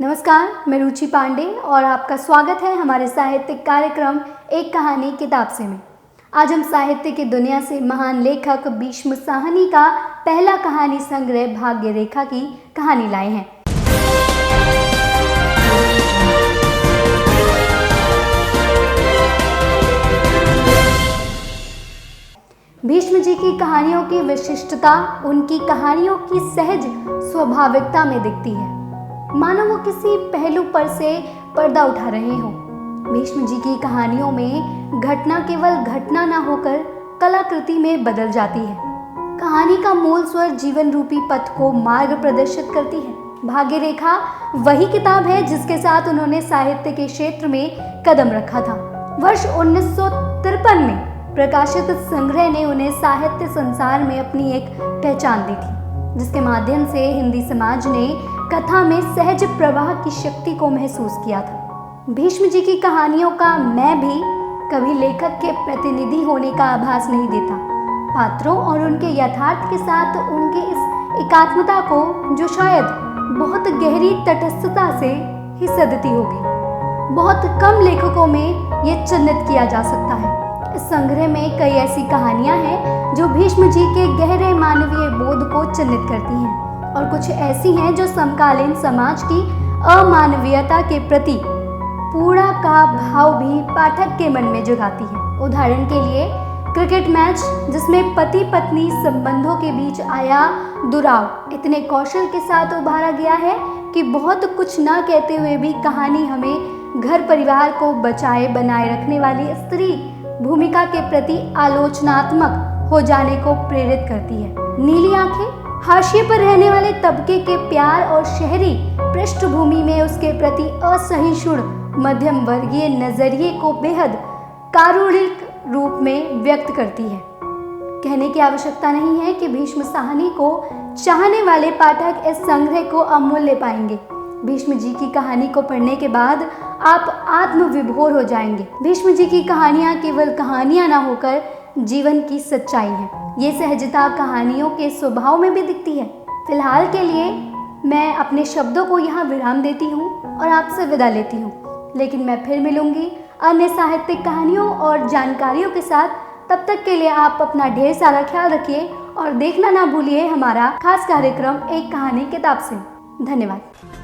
नमस्कार, मैं रुचि पांडे और आपका स्वागत है हमारे साहित्यिक कार्यक्रम एक कहानी किताब से में। आज हम साहित्य की दुनिया से महान लेखक भीष्म साहनी का पहला कहानी संग्रह भाग्य रेखा की कहानी लाए हैं। भीष्म जी की कहानियों की विशिष्टता उनकी कहानियों की सहज स्वाभाविकता में दिखती है, मानो वो किसी पहलू पर से पर्दा उठा रहे हों। भीष्म जी की कहानियों में घटना केवल घटना न होकर कलाकृति में बदल जाती है। कहानी का मूल स्वर जीवन रूपी पथ को मार्ग प्रदर्शित करती है। भाग्य रेखा वही किताब है जिसके साथ उन्होंने साहित्य के क्षेत्र में कदम रखा था। वर्ष 1953 में प्रकाशित संग्रह ने उन्हें साहित्य संसार में अपनी एक पहचान दी थी, जिसके माध्यम से हिंदी समाज ने कथा में सहज प्रवाह की शक्ति को महसूस किया था। भीष्म जी की कहानियों का मैं भी कभी लेखक के प्रतिनिधि होने का आभास नहीं देता। पात्रों और उनके यथार्थ के साथ उनके इस एकात्मता को जो शायद बहुत गहरी तटस्थता से ही सदती होगी, बहुत कम लेखकों में ये चिन्हित किया जा सकता है। इस संग्रह में कई ऐसी कहानियां हैं जो भीष्म जी के गहरे मानवीय बोध को चिन्हित करती हैं, और कुछ ऐसी हैं जो समकालीन समाज की अमानवीयता के प्रति पूरा का भाव भी पाठक के मन में जगाती है। उदाहरण के लिए क्रिकेट मैच, जिसमें पति पत्नी संबंधों के बीच आया दुराव इतने कौशल के साथ उभारा गया है कि बहुत कुछ न कहते हुए भी कहानी हमें घर परिवार को बचाए बनाए रखने वाली स्त्री भूमिका के प्रति आलोचनात्मक हो जाने को प्रेरित करती है। नीली आंखें हाशिए पर रहने वाले तबके के प्यार और शहरी पृष्ठभूमि में उसके प्रति असहिष्णु मध्यम वर्गीय नजरिए को बेहद कारुणिक रूप में व्यक्त करती है। कहने की आवश्यकता नहीं है कि भीष्म साहनी को चाहने वाले पाठक इस संग्रह को अमूल्य पाएंगे। भीष्म जी की कहानी को पढ़ने के बाद आप आत्मविभोर हो जाएंगे। भीष्म जी की कहानियां केवल कहानियां ना होकर जीवन की सच्चाई है। ये सहजता कहानियों के स्वभाव में भी दिखती है। फिलहाल के लिए मैं अपने शब्दों को यहाँ विराम देती हूँ और आपसे विदा लेती हूँ, लेकिन मैं फिर मिलूंगी अन्य साहित्यिक कहानियों और जानकारियों के साथ। तब तक के लिए आप अपना ढेर सारा ख्याल रखिए और देखना ना भूलिए हमारा खास कार्यक्रम एक कहानी किताब से। धन्यवाद।